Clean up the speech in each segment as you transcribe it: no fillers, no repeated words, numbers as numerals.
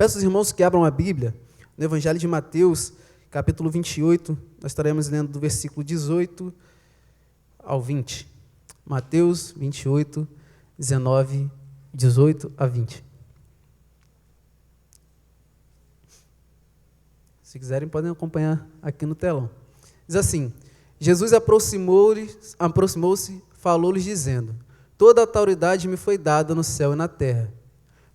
Peço aos irmãos que abram a Bíblia, no Evangelho de Mateus, capítulo 28, nós estaremos lendo do versículo 18 ao 20. Mateus 28, 19, 18 a 20. Se quiserem, podem acompanhar aqui no telão. Diz assim: Jesus aproximou-se, falou-lhes dizendo: toda a autoridade me foi dada no céu e na terra.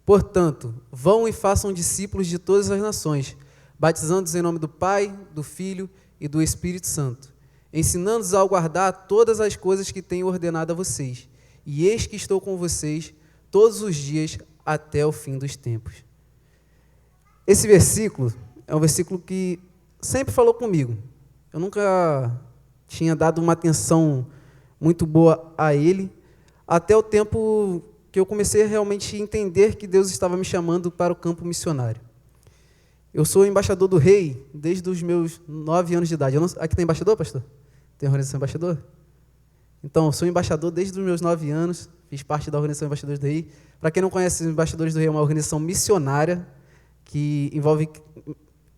Portanto, vão e façam discípulos de todas as nações, batizando-os em nome do Pai, do Filho e do Espírito Santo, ensinando-os a guardar todas as coisas que tenho ordenado a vocês. E eis que estou com vocês todos os dias até o fim dos tempos. Esse versículo é um versículo que sempre falou comigo. Eu nunca tinha dado uma atenção muito boa a ele, até o tempo que eu comecei a realmente entender que Deus estava me chamando para o campo missionário. Eu sou embaixador do Rei desde os meus 9 anos de idade. Aqui tem embaixador, pastor? Tem organização embaixador? Então, eu sou embaixador desde os meus 9 anos, fiz parte da organização Embaixadores do Rei. Para quem não conhece, os Embaixadores do Rei é uma organização missionária que envolve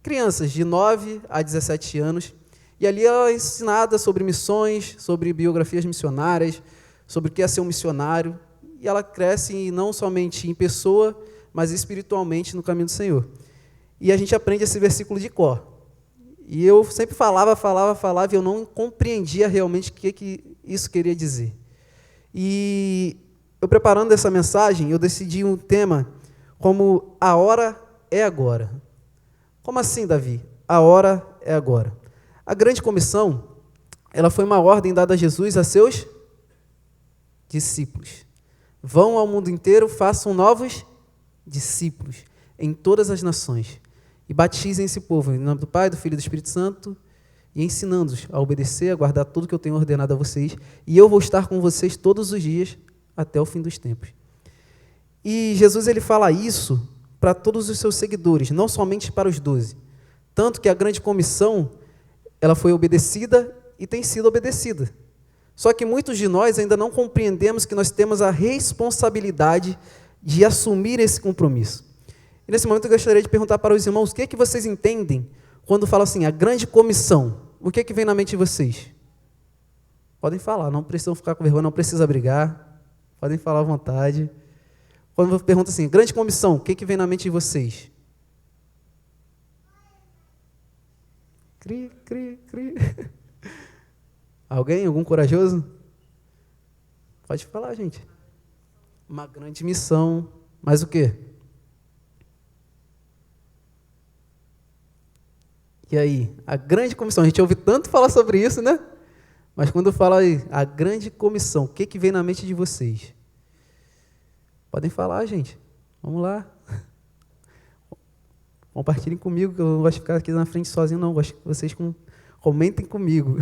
crianças de 9 a 17 anos, e ali ela é ensinada sobre missões, sobre biografias missionárias, sobre o que é ser um missionário, e ela cresce não somente em pessoa, mas espiritualmente no caminho do Senhor. E a gente aprende esse versículo de cor. E eu sempre falava, e eu não compreendia realmente o que isso queria dizer. E eu preparando essa mensagem, eu decidi um tema como a hora é agora. Como assim, Davi? A hora é agora. A grande comissão, ela foi uma ordem dada a Jesus a seus discípulos. Vão ao mundo inteiro, façam novos discípulos em todas as nações e batizem esse povo em nome do Pai, do Filho e do Espírito Santo, e ensinando-os a obedecer, a guardar tudo que eu tenho ordenado a vocês, e eu vou estar com vocês todos os dias até o fim dos tempos. E Jesus ele fala isso para todos os seus seguidores, não somente para os 12. Tanto que a grande comissão, ela foi obedecida e tem sido obedecida. Só que muitos de nós ainda não compreendemos que nós temos a responsabilidade de assumir esse compromisso. E nesse momento eu gostaria de perguntar para os irmãos, o que é que vocês entendem quando fala assim, a grande comissão? O que é que vem na mente de vocês? Podem falar, não precisam ficar com vergonha, não precisa brigar, podem falar à vontade. Quando eu pergunto assim, grande comissão, o que é que vem na mente de vocês? Cri. Alguém? Algum corajoso? Pode falar, gente. Uma grande missão. Mais o quê? E aí? A grande comissão. A gente ouve tanto falar sobre isso, né? Mas quando fala aí, a grande comissão, o que que vem na mente de vocês? Podem falar, gente. Vamos lá. Compartilhem comigo, que eu não gosto de ficar aqui na frente sozinho, não. Eu gosto que vocês comentem comigo.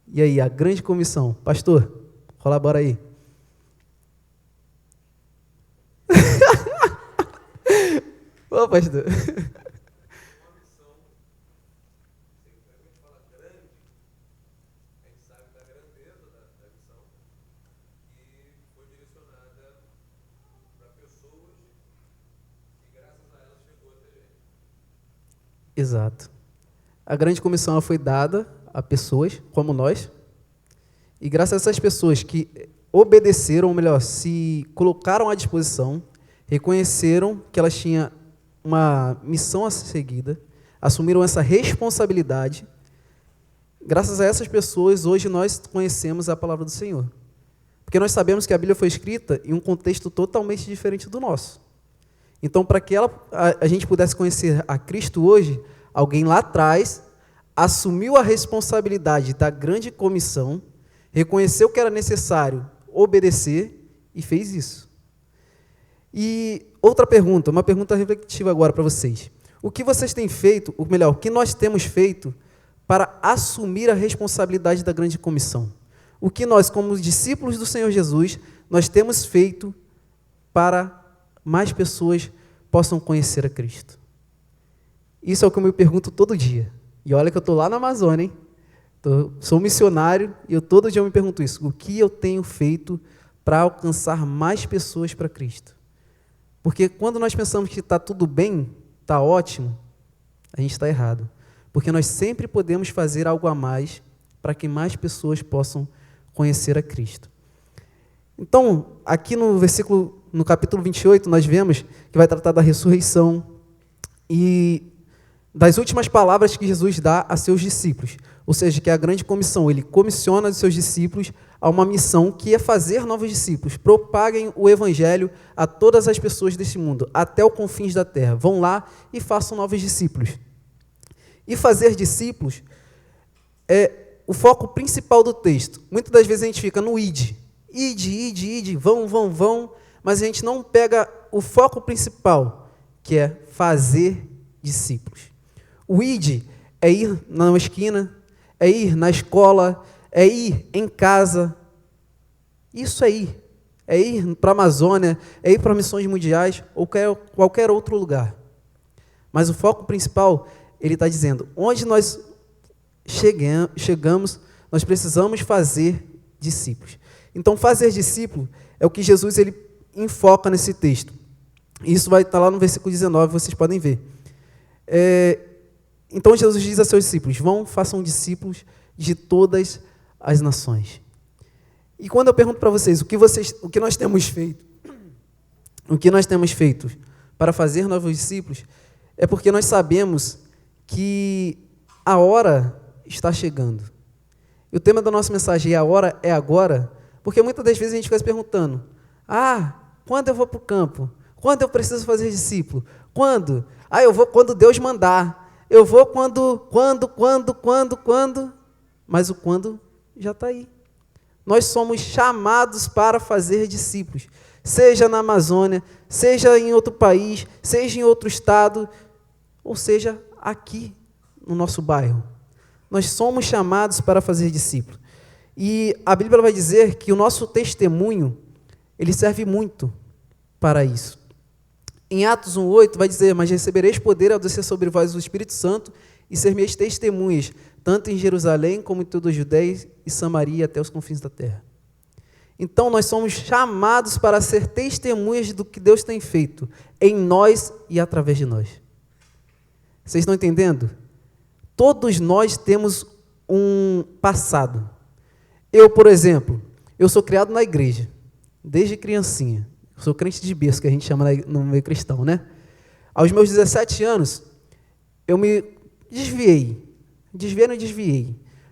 E aí, a grande comissão. Pastor, colabora aí. Ô, pastor. Exato. A grande comissão ela foi dada a pessoas como nós, e graças a essas pessoas que obedeceram, ou melhor, se colocaram à disposição, reconheceram que elas tinham uma missão a ser seguida, assumiram essa responsabilidade, graças a essas pessoas, hoje nós conhecemos a palavra do Senhor. Porque nós sabemos que a Bíblia foi escrita em um contexto totalmente diferente do nosso. Então, para que a gente pudesse conhecer a Cristo hoje, alguém lá atrás assumiu a responsabilidade da grande comissão, reconheceu que era necessário obedecer e fez isso. E outra pergunta, uma pergunta reflexiva agora para vocês. O que vocês têm feito, ou melhor, o que nós temos feito para assumir a responsabilidade da grande comissão? O que nós, como discípulos do Senhor Jesus, nós temos feito para mais pessoas possam conhecer a Cristo? Isso é o que eu me pergunto todo dia. E olha que eu estou lá na Amazônia, hein? Sou missionário e todo dia eu me pergunto isso. O que eu tenho feito para alcançar mais pessoas para Cristo? Porque quando nós pensamos que está tudo bem, está ótimo, a gente está errado. Porque nós sempre podemos fazer algo a mais para que mais pessoas possam conhecer a Cristo. Então, aqui no capítulo 28, nós vemos que vai tratar da ressurreição e das últimas palavras que Jesus dá a seus discípulos. Ou seja, que é a grande comissão. Ele comissiona os seus discípulos a uma missão que é fazer novos discípulos. Propaguem o evangelho a todas as pessoas deste mundo, até os confins da terra. Vão lá e façam novos discípulos. E fazer discípulos é o foco principal do texto. Muitas das vezes a gente fica no id. Ide, vão, mas a gente não pega o foco principal, que é fazer discípulos. O id é ir na esquina, é ir na escola, é ir em casa. Isso é ir para a Amazônia, é ir para missões mundiais ou qualquer outro lugar. Mas o foco principal, ele está dizendo, onde nós chegamos, nós precisamos fazer discípulos. Então, fazer discípulo é o que Jesus ele enfoca nesse texto. Isso vai estar lá no versículo 19, vocês podem ver. Então, Jesus diz a seus discípulos, vão, façam discípulos de todas as nações. E quando eu pergunto para vocês, o que nós temos feito para fazer novos discípulos, é porque nós sabemos que a hora está chegando. E o tema da nossa mensagem é a hora é agora, porque muitas das vezes a gente fica se perguntando, quando eu vou para o campo? Quando eu preciso fazer discípulo? Quando? Eu vou quando Deus mandar. Eu vou quando? Mas o quando já está aí. Nós somos chamados para fazer discípulos, seja na Amazônia, seja em outro país, seja em outro estado, ou seja, aqui no nosso bairro. Nós somos chamados para fazer discípulos. E a Bíblia vai dizer que o nosso testemunho, ele serve muito para isso. Em Atos 1,8 vai dizer, mas recebereis poder ao descer sobre vós o Espírito Santo e ser minhas testemunhas, tanto em Jerusalém como em toda a Judeia e Samaria até os confins da terra. Então nós somos chamados para ser testemunhas do que Deus tem feito em nós e através de nós. Vocês estão entendendo? Todos nós temos um passado. Eu, por exemplo, eu sou criado na igreja, desde criancinha. Eu sou crente de berço, que a gente chama no meio cristão, né? Aos meus 17 anos, eu me desviei.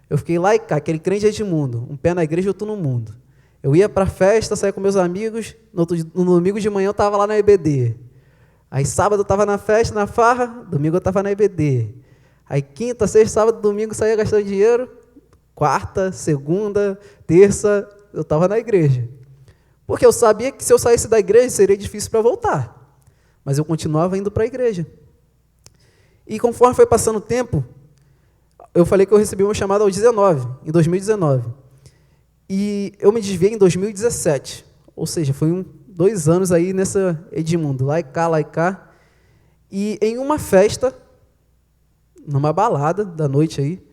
Eu fiquei lá e cá, aquele crente Edmundo, um pé na igreja e outro no mundo. Eu ia para a festa, saía com meus amigos, no domingo de manhã eu estava lá na EBD. Aí sábado eu estava na festa, na farra, domingo eu estava na EBD. Aí quinta, sexta, sábado, domingo saía gastando dinheiro, quarta, segunda, terça, eu estava na igreja. Porque eu sabia que se eu saísse da igreja seria difícil para voltar. Mas eu continuava indo para a igreja. E conforme foi passando o tempo, eu falei que eu recebi uma chamada em 2019. E eu me desviei em 2017. Ou seja, foi 2 anos aí nessa Edmundo, lá e cá. E em uma festa, numa balada da noite aí,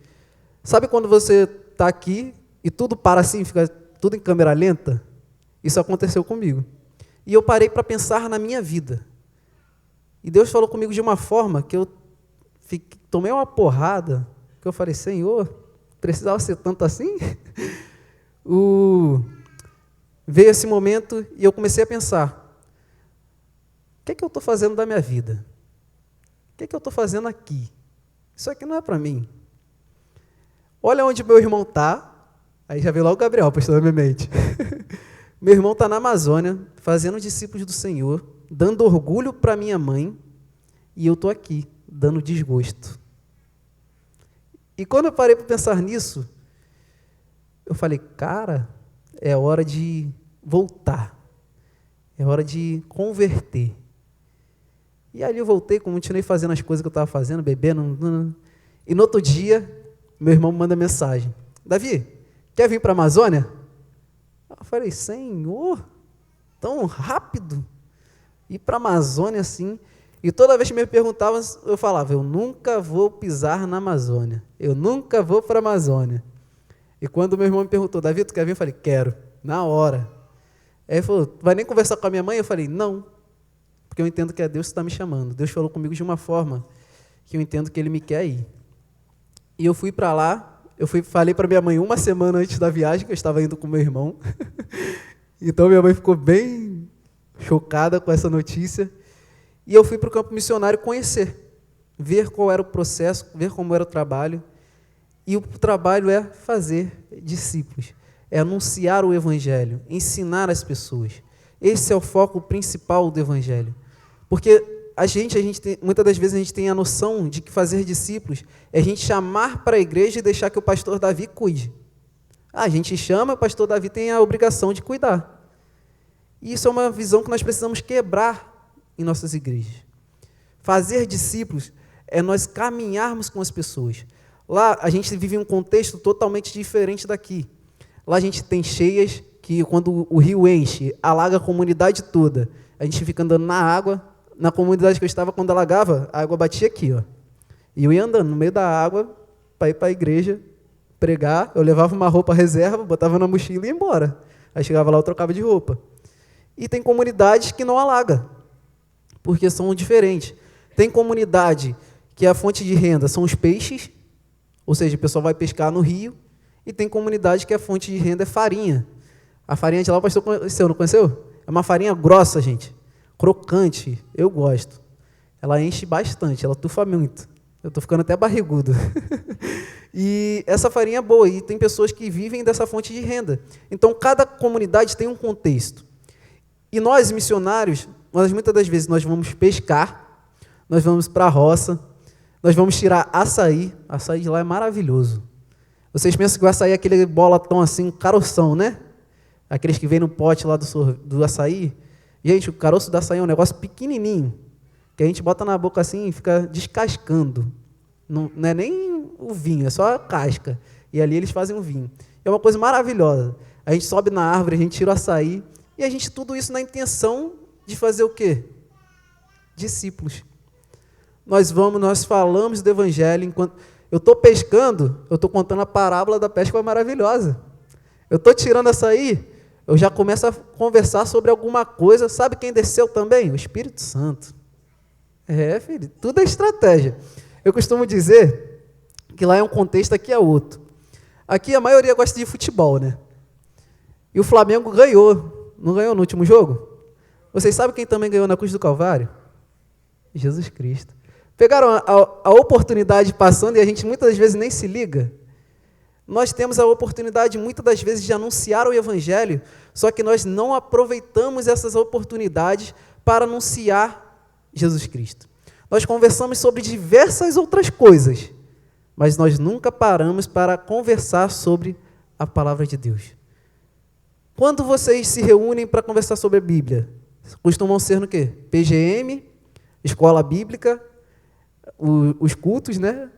sabe quando você está aqui e tudo para assim, fica tudo em câmera lenta? Isso aconteceu comigo. E eu parei para pensar na minha vida. E Deus falou comigo de uma forma que eu tomei uma porrada, que eu falei, Senhor, precisava ser tanto assim? Veio esse momento e eu comecei a pensar, o que é que eu estou fazendo da minha vida? O que é que eu estou fazendo aqui? Isso aqui não é para mim. Olha onde meu irmão está. Aí já veio logo o Gabriel, pastor da minha mente. Meu irmão está na Amazônia, fazendo discípulos do Senhor, dando orgulho para minha mãe, e eu estou aqui, dando desgosto. E quando eu parei para pensar nisso, eu falei, cara, é hora de voltar, é hora de converter. E ali eu voltei, continuei fazendo as coisas que eu estava fazendo, bebendo, e no outro dia, meu irmão me manda mensagem, Davi, quer vir para a Amazônia? Eu falei, Senhor, tão rápido, ir para a Amazônia assim. E toda vez que me perguntavam, eu falava, eu nunca vou pisar na Amazônia, eu nunca vou para a Amazônia. E quando meu irmão me perguntou, Davi, tu quer vir? Eu falei, quero, na hora. Aí ele falou, tu vai nem conversar com a minha mãe? Eu falei, não, porque eu entendo que é Deus que está me chamando. Deus falou comigo de uma forma que eu entendo que Ele me quer ir. E eu fui para lá, falei para minha mãe uma semana antes da viagem, que eu estava indo com meu irmão. Então minha mãe ficou bem chocada com essa notícia. E eu fui para o campo missionário conhecer, ver qual era o processo, ver como era o trabalho. E o trabalho é fazer discípulos, é anunciar o Evangelho, ensinar as pessoas. Esse é o foco principal do Evangelho. Porque muitas das vezes a gente tem a noção de que fazer discípulos é a gente chamar para a igreja e deixar que o pastor Davi cuide. A gente chama, o pastor Davi tem a obrigação de cuidar. E isso é uma visão que nós precisamos quebrar em nossas igrejas. Fazer discípulos é nós caminharmos com as pessoas. Lá a gente vive um contexto totalmente diferente daqui. Lá a gente tem cheias que quando o rio enche, alaga a comunidade toda. A gente fica andando na água. Na comunidade que eu estava, quando alagava, a água batia aqui, ó. E eu ia andando no meio da água para ir para a igreja, pregar. Eu levava uma roupa reserva, botava na mochila e ia embora. Aí chegava lá, eu trocava de roupa. E tem comunidades que não alaga, porque são diferentes. Tem comunidade que a fonte de renda são os peixes, ou seja, o pessoal vai pescar no rio, e tem comunidade que a fonte de renda é farinha. A farinha de lá o pastor conheceu, não conheceu? É uma farinha grossa, gente, crocante, eu gosto. Ela enche bastante, ela tufa muito. Eu estou ficando até barrigudo. E essa farinha é boa, e tem pessoas que vivem dessa fonte de renda. Então, cada comunidade tem um contexto. E nós, missionários, muitas das vezes nós vamos pescar, nós vamos para a roça, nós vamos tirar açaí. Açaí de lá é maravilhoso. Vocês pensam que o açaí é aquele bolatão assim, caroção, né? Aqueles que vêm no pote lá do açaí. Gente, o caroço do açaí é um negócio pequenininho, que a gente bota na boca assim e fica descascando. Não é nem o vinho, é só a casca. E ali eles fazem o vinho. É uma coisa maravilhosa. A gente sobe na árvore, a gente tira o açaí, e a gente, tudo isso na intenção de fazer o quê? Discípulos. Nós falamos do Evangelho, enquanto eu estou pescando, eu estou contando a parábola da pesca maravilhosa. Eu estou tirando açaí, eu já começo a conversar sobre alguma coisa. Sabe quem desceu também? O Espírito Santo. Filho, tudo é estratégia. Eu costumo dizer que lá é um contexto, aqui é outro. Aqui a maioria gosta de futebol, né? E o Flamengo ganhou. Não ganhou no último jogo? Vocês sabem quem também ganhou na cruz do Calvário? Jesus Cristo. Pegaram a oportunidade passando e a gente muitas vezes nem se liga. Nós temos a oportunidade muitas das vezes de anunciar o Evangelho, só que nós não aproveitamos essas oportunidades para anunciar Jesus Cristo. Nós conversamos sobre diversas outras coisas, mas nós nunca paramos para conversar sobre a palavra de Deus. Quando vocês se reúnem para conversar sobre a Bíblia, costumam ser no quê? PGM, escola bíblica, os cultos, né?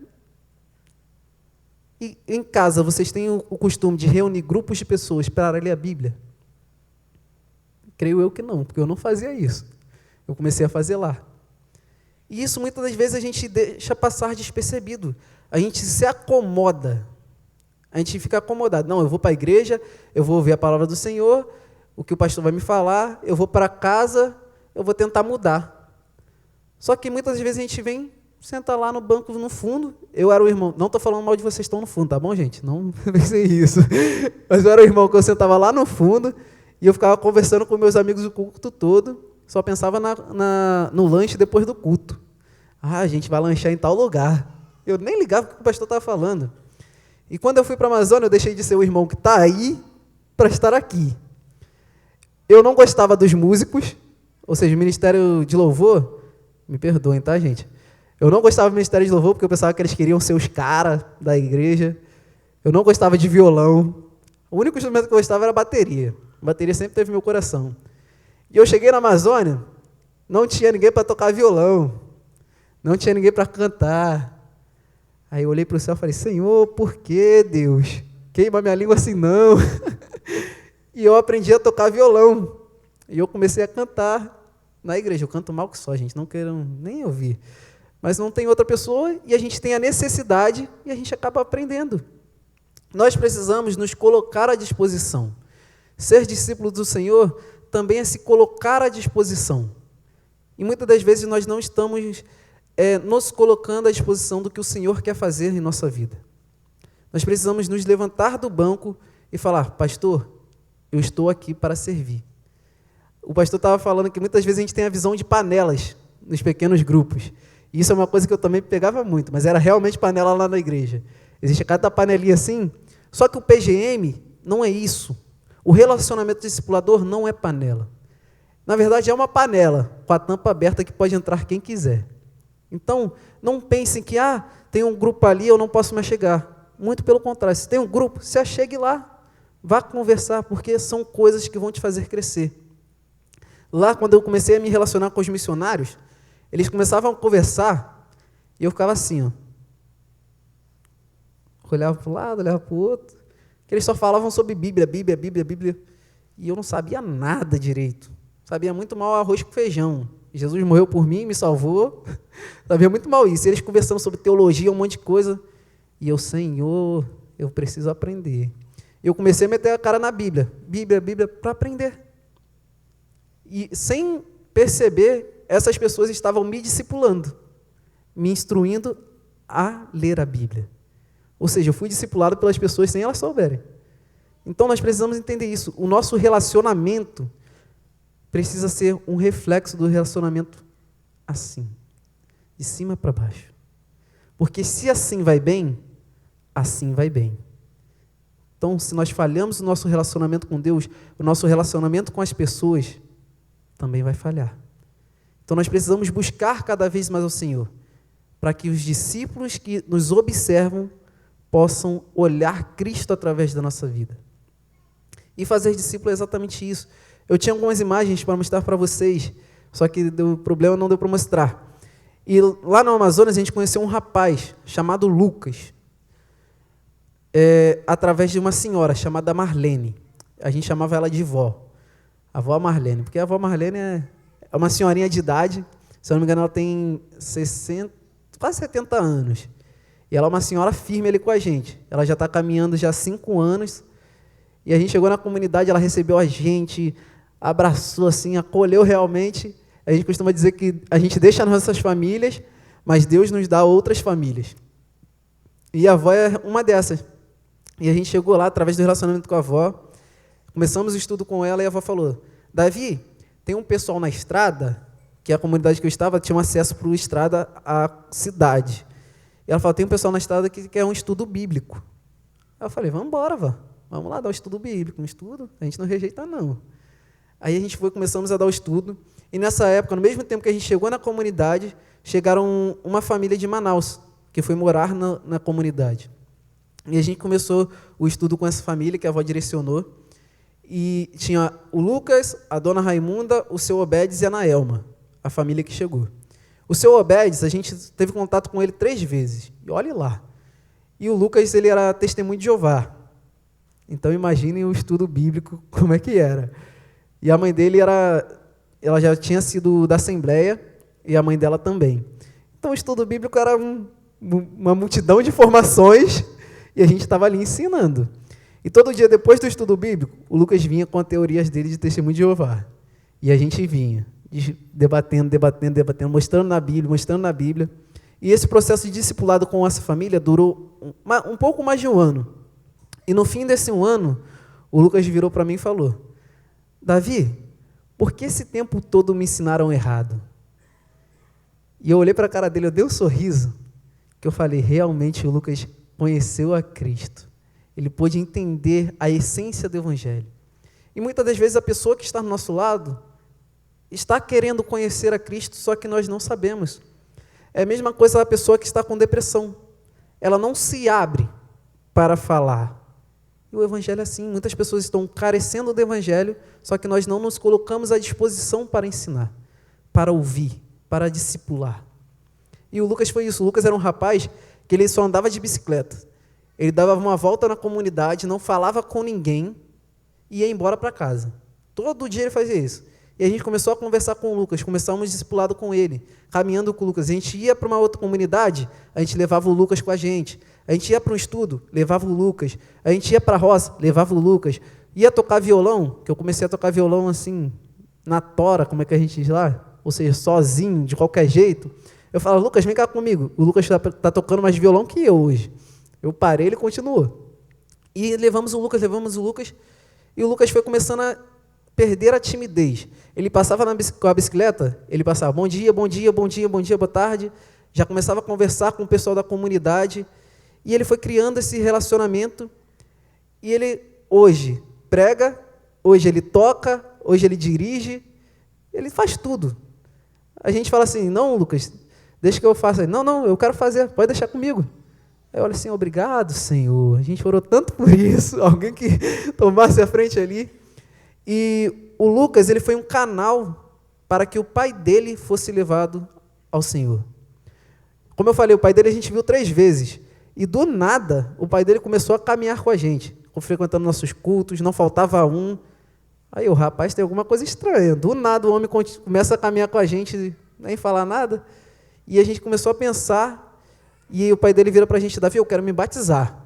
E em casa, vocês têm o costume de reunir grupos de pessoas para ler a Bíblia? Creio eu que não, porque eu não fazia isso. Eu comecei a fazer lá. E isso, muitas das vezes, a gente deixa passar despercebido. A gente se acomoda. A gente fica acomodado. Não, eu vou para a igreja, eu vou ouvir a palavra do Senhor, o que o pastor vai me falar, eu vou para casa, eu vou tentar mudar. Só que muitas vezes a gente vem, senta lá no banco no fundo. Eu era o irmão, não estou falando mal de vocês que estão no fundo, tá bom, gente? Não pensei isso. Mas eu era o irmão que eu sentava lá no fundo e eu ficava conversando com meus amigos o culto todo, só pensava no lanche depois do culto. A gente vai lanchar em tal lugar. Eu nem ligava o que o pastor estava falando. E quando eu fui para a Amazônia, eu deixei de ser o irmão que está aí para estar aqui. Eu não gostava dos músicos, ou seja, o ministério de louvor, me perdoem, tá, gente? Eu não gostava do ministério de louvor porque eu pensava que eles queriam ser os caras da igreja. Eu não gostava de violão. O único instrumento que eu gostava era a bateria. A bateria sempre teve meu coração. E eu cheguei na Amazônia, não tinha ninguém para tocar violão, não tinha ninguém para cantar. Aí eu olhei para o céu e falei, Senhor, por que, Deus? Queima minha língua assim, não. E eu aprendi a tocar violão. E eu comecei a cantar na igreja. Eu canto mal que só, gente, não queiram nem ouvir. Mas não tem outra pessoa e a gente tem a necessidade e a gente acaba aprendendo. Nós precisamos nos colocar à disposição. Ser discípulo do Senhor também é se colocar à disposição. E muitas das vezes nós não estamos nos colocando à disposição do que o Senhor quer fazer em nossa vida. Nós precisamos nos levantar do banco e falar: pastor, eu estou aqui para servir. O pastor estava falando que muitas vezes a gente tem a visão de panelas nos pequenos grupos. E isso é uma coisa que eu também pegava muito, mas era realmente panela lá na igreja. Existe cada panelinha assim, só que o PGM não é isso. O relacionamento discipulador não é panela. Na verdade, é uma panela com a tampa aberta que pode entrar quem quiser. Então, não pensem que tem um grupo ali, eu não posso mais chegar. Muito pelo contrário, se tem um grupo, se achegue lá, vá conversar, porque são coisas que vão te fazer crescer. Lá, quando eu comecei a me relacionar com os missionários, eles começavam a conversar e eu ficava assim, ó. Olhava para um lado, olhava para o outro, que eles só falavam sobre Bíblia. E eu não sabia nada direito. Sabia muito mal arroz com feijão. Jesus morreu por mim, me salvou. Sabia muito mal isso. Eles conversando sobre teologia, um monte de coisa. E eu, Senhor, eu preciso aprender. Eu comecei a meter a cara na Bíblia, para aprender. E sem perceber, essas pessoas estavam me discipulando, me instruindo a ler a Bíblia. Ou seja, eu fui discipulado pelas pessoas sem elas souberem. Então, nós precisamos entender isso. O nosso relacionamento precisa ser um reflexo do relacionamento assim, de cima para baixo. Porque se assim vai bem, assim vai bem. Então, se nós falhamos no nosso relacionamento com Deus, o nosso relacionamento com as pessoas também vai falhar. Então, nós precisamos buscar cada vez mais ao Senhor, para que os discípulos que nos observam possam olhar Cristo através da nossa vida. E fazer discípulo é exatamente isso. Eu tinha algumas imagens para mostrar para vocês, só que o problema não deu para mostrar. E lá no Amazonas a gente conheceu um rapaz chamado Lucas, através de uma senhora chamada Marlene. A gente chamava ela de vó, a vó Marlene, porque a vó Marlene é uma senhorinha de idade, se eu não me engano ela tem 60, quase 70 anos. E ela é uma senhora firme ali com a gente. Ela já está caminhando já há 5 anos. E a gente chegou na comunidade, ela recebeu a gente, abraçou assim, acolheu realmente. A gente costuma dizer que a gente deixa as nossas famílias, mas Deus nos dá outras famílias. E a avó é uma dessas. E a gente chegou lá através do relacionamento com a avó. Começamos o estudo com ela e a avó falou: Davi, tem um pessoal na estrada, que a comunidade que eu estava tinha um acesso para a estrada à cidade. E ela falou: tem um pessoal na estrada que quer um estudo bíblico. Aí eu falei: vamos embora, vó. Vamos lá dar o estudo bíblico. Um estudo, a gente não rejeita, não. Aí a gente começamos a dar o estudo. E nessa época, no mesmo tempo que a gente chegou na comunidade, chegaram uma família de Manaus, que foi morar na comunidade. E a gente começou o estudo com essa família, que a avó direcionou. E tinha o Lucas, a dona Raimunda, o seu Obedes e a Naelma, a família que chegou. O seu Obedes, a gente teve contato com ele 3 vezes. E olhe lá. E o Lucas, ele era testemunho de Jeová. Então, imaginem o estudo bíblico, como é que era. E a mãe dele ela já tinha sido da Assembleia, e a mãe dela também. Então, o estudo bíblico era uma multidão de informações, e a gente estava ali ensinando. E todo dia, depois do estudo bíblico, o Lucas vinha com as teorias dele de testemunho de Jeová. E a gente vinha, debatendo, mostrando na Bíblia. E esse processo de discipulado com essa família durou um pouco mais de 1 ano. E no fim desse 1 ano, o Lucas virou para mim e falou: Davi, por que esse tempo todo me ensinaram errado? E eu olhei para a cara dele, eu dei um sorriso, que eu falei: realmente o Lucas conheceu a Cristo. Ele pôde entender a essência do Evangelho. E muitas das vezes a pessoa que está do nosso lado está querendo conhecer a Cristo, só que nós não sabemos. É a mesma coisa da pessoa que está com depressão. Ela não se abre para falar. E o Evangelho é assim. Muitas pessoas estão carecendo do Evangelho, só que nós não nos colocamos à disposição para ensinar, para ouvir, para discipular. E o Lucas foi isso. O Lucas era um rapaz que ele só andava de bicicleta. Ele dava uma volta na comunidade, não falava com ninguém e ia embora para casa. Todo dia ele fazia isso. E a gente começou a conversar com o Lucas, começamos discipulado com ele, caminhando com o Lucas. A gente ia para uma outra comunidade, a gente levava o Lucas com a gente. A gente ia para um estudo, levava o Lucas. A gente ia para a roça, levava o Lucas. Ia tocar violão, que eu comecei a tocar violão assim, na tora, como é que a gente diz lá? ou seja, sozinho, de qualquer jeito, eu falo, Lucas, vem cá comigo. O Lucas está tocando mais violão que eu hoje. Eu parei, ele continuou. E levamos o Lucas, e o Lucas foi começando a perder a timidez. Ele passava com a bicicleta, ele passava bom dia, bom dia, bom dia, bom dia, boa tarde, já começava a conversar com o pessoal da comunidade, e ele foi criando esse relacionamento, e ele hoje prega, hoje ele toca, hoje ele dirige, ele faz tudo. A gente fala assim, não, Lucas, deixa que eu faça. Não, eu quero fazer, pode deixar comigo. Eu olho assim, obrigado, Senhor, a gente orou tanto por isso, alguém que tomasse a frente ali. E o Lucas, ele foi um canal para que o pai dele fosse levado ao Senhor. Como eu falei, o pai dele a gente viu 3 vezes, e do nada, o pai dele começou a caminhar com a gente, frequentando nossos cultos, não faltava um. Aí o rapaz, tem alguma coisa estranha, do nada o homem começa a caminhar com a gente, nem falar nada, e a gente começou a pensar, e o pai dele vira para a gente, Davi, eu quero me batizar.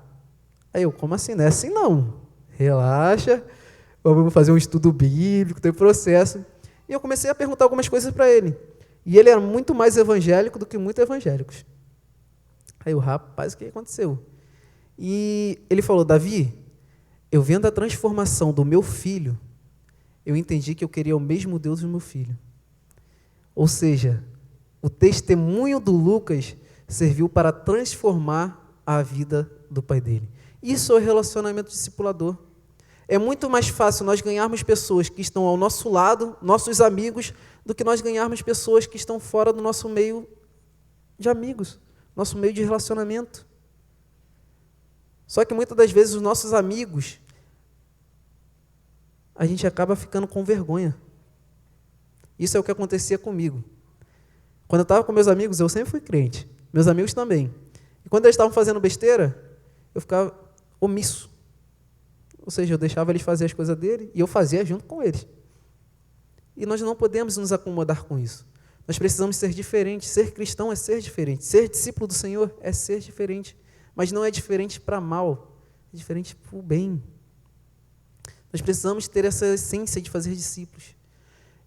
Aí eu, como assim? Não é assim não, relaxa, vamos fazer um estudo bíblico, tem processo. E eu comecei a perguntar algumas coisas para ele, e ele era muito mais evangélico do que muitos evangélicos. Aí o rapaz, o que aconteceu? E ele falou, Davi, eu vendo a transformação do meu filho, eu entendi que eu queria o mesmo Deus do meu filho. Ou seja, o testemunho do Lucas serviu para transformar a vida do pai dele. Isso é o relacionamento discipulador. É muito mais fácil nós ganharmos pessoas que estão ao nosso lado, nossos amigos, do que nós ganharmos pessoas que estão fora do nosso meio de amigos, nosso meio de relacionamento. Só que muitas das vezes os nossos amigos, a gente acaba ficando com vergonha. Isso é o que acontecia comigo. Quando eu estava com meus amigos, eu sempre fui crente. Meus amigos também. E quando eles estavam fazendo besteira, eu ficava omisso. Ou seja, eu deixava eles fazer as coisas dele e eu fazia junto com eles. E nós não podemos nos acomodar com isso. Nós precisamos ser diferentes. Ser cristão é ser diferente. Ser discípulo do Senhor é ser diferente. Mas não é diferente para mal, é diferente para o bem. Nós precisamos ter essa essência de fazer discípulos.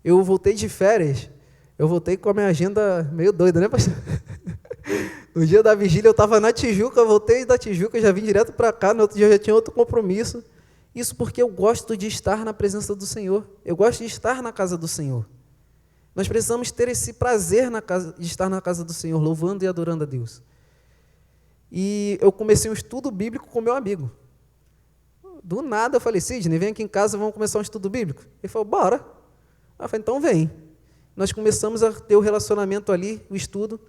Eu voltei de férias, eu voltei com a minha agenda meio doida, né, pastor? No dia da vigília eu estava na Tijuca, eu voltei da Tijuca, já vim direto para cá, no outro dia eu já tinha outro compromisso. Isso porque eu gosto de estar na presença do Senhor, eu gosto de estar na casa do Senhor. Nós precisamos ter esse prazer de estar na casa do Senhor, louvando e adorando a Deus. E eu comecei um estudo bíblico com meu amigo. Do nada eu falei, Sidney, vem aqui em casa, vamos começar um estudo bíblico. Ele falou, bora. Eu falei, então vem. Nós começamos a ter o relacionamento ali, o estudo.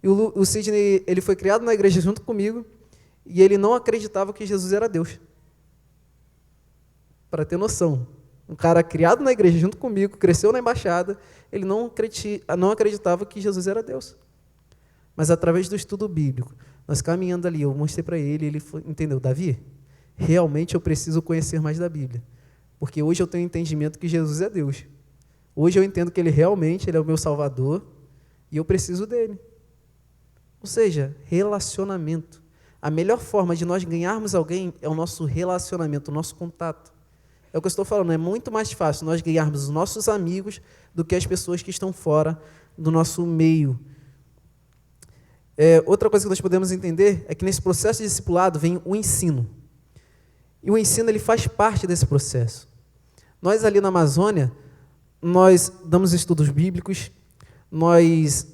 E o Sidney, ele foi criado na igreja junto comigo, e ele não acreditava que Jesus era Deus. Para ter noção. Um cara criado na igreja junto comigo, cresceu na embaixada, ele não acreditava que Jesus era Deus. Mas através do estudo bíblico, nós caminhando ali, eu mostrei para ele, ele entendeu, Davi, realmente eu preciso conhecer mais da Bíblia, porque hoje eu tenho entendimento que Jesus é Deus. Hoje eu entendo que ele é o meu Salvador, e eu preciso dele. Ou seja, relacionamento. A melhor forma de nós ganharmos alguém é o nosso relacionamento, o nosso contato. É o que eu estou falando, é muito mais fácil nós ganharmos os nossos amigos do que as pessoas que estão fora do nosso meio. Outra coisa que nós podemos entender é que nesse processo de discipulado vem o ensino. E o ensino ele faz parte desse processo. Nós ali na Amazônia, nós damos estudos bíblicos, nós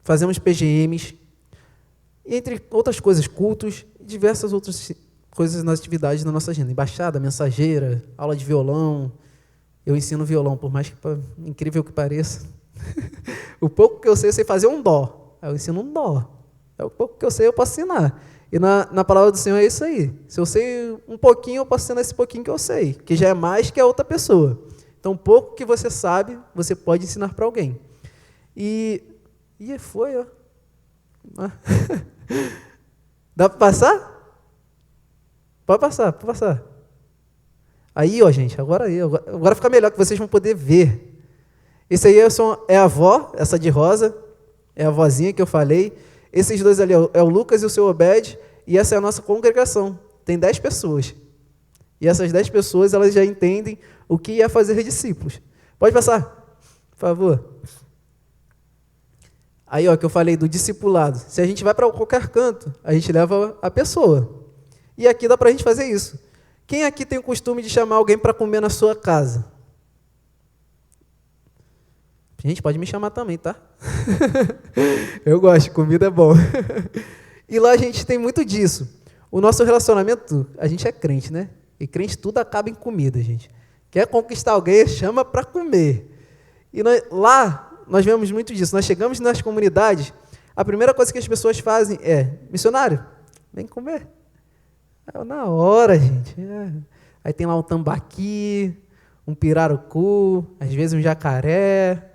fazemos PGMs, e entre outras coisas, cultos, e diversas outras coisas nas atividades da nossa agenda. Embaixada, mensageira, aula de violão. Eu ensino violão, por mais que incrível que pareça. O pouco que eu sei fazer um dó. Eu ensino um dó. É o pouco que eu sei, eu posso ensinar. E na palavra do Senhor é isso aí. Se eu sei um pouquinho, eu posso ensinar esse pouquinho que eu sei, que já é mais que a outra pessoa. Então, pouco que você sabe, você pode ensinar para alguém. E foi, ó. Dá para passar? Pode passar. Aí, ó, gente, agora fica melhor, que vocês vão poder ver. Esse aí é a avó, essa de rosa, é a vozinha que eu falei. Esses dois ali é o Lucas e o seu Obed, e essa é a nossa congregação. Tem 10 pessoas. E essas 10 pessoas, elas já entendem o que é fazer discípulos. Pode passar. favor. Aí, ó, que eu falei do discipulado. Se a gente vai para qualquer canto, a gente leva a pessoa. E aqui dá para a gente fazer isso. Quem aqui tem o costume de chamar alguém para comer na sua casa? Gente, pode me chamar também, tá? Eu gosto, comida é bom. E lá a gente tem muito disso. O nosso relacionamento, a gente é crente, né? E crente tudo acaba em comida, gente. Quer conquistar alguém, chama para comer. E lá nós vemos muito disso. Nós chegamos nas comunidades, a primeira coisa que as pessoas fazem é: missionário, vem comer. Na hora, gente. Aí tem lá um tambaqui, um pirarucu, às vezes um jacaré.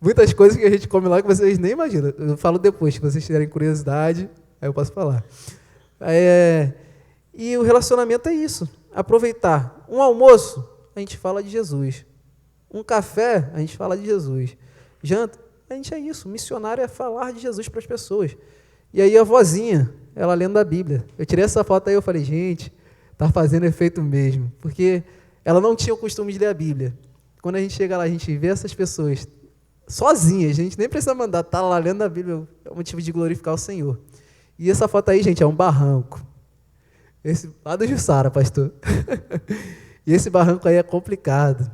Muitas coisas que a gente come lá que vocês nem imaginam. Eu falo depois, se vocês tiverem curiosidade, aí eu posso falar. E o relacionamento é isso. Aproveitar. Um almoço, a gente fala de Jesus. Um café, a gente fala de Jesus. Janta, a gente é isso. Missionário é falar de Jesus para as pessoas. E aí a vozinha, ela lendo a Bíblia. Eu tirei essa foto aí e falei, gente, tá fazendo efeito mesmo. Porque ela não tinha o costume de ler a Bíblia. Quando a gente chega lá, a gente vê essas pessoas sozinhas, a gente nem precisa mandar, tá lá lendo a Bíblia, é um motivo de glorificar o Senhor. E essa foto aí, gente, é um barranco. Esse lá do Jussara, pastor. E esse barranco aí é complicado.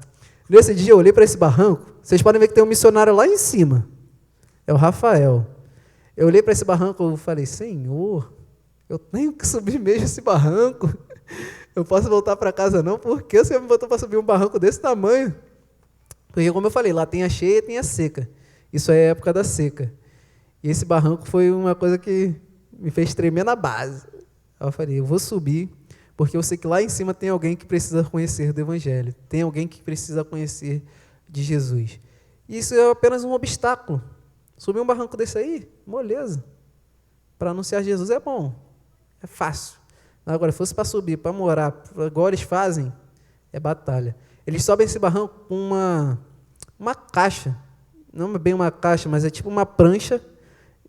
Nesse dia eu olhei para esse barranco, vocês podem ver que tem um missionário lá em cima. É o Rafael. Eu olhei para esse barranco e falei, Senhor, eu tenho que subir mesmo esse barranco. Eu posso voltar para casa não, porque você me botou para subir um barranco desse tamanho? Porque, como eu falei, lá tem a cheia e tem a seca. Isso é a época da seca. E esse barranco foi uma coisa que me fez tremer na base. Eu falei, eu vou subir, porque eu sei que lá em cima tem alguém que precisa conhecer do Evangelho. Tem alguém que precisa conhecer de Jesus. E isso é apenas um obstáculo. Subir um barranco desse aí, moleza. Para anunciar Jesus é bom. É fácil. Agora, se fosse para subir, para morar, agora eles fazem, é batalha. Eles sobem esse barranco com uma caixa, não é bem uma caixa, mas é tipo uma prancha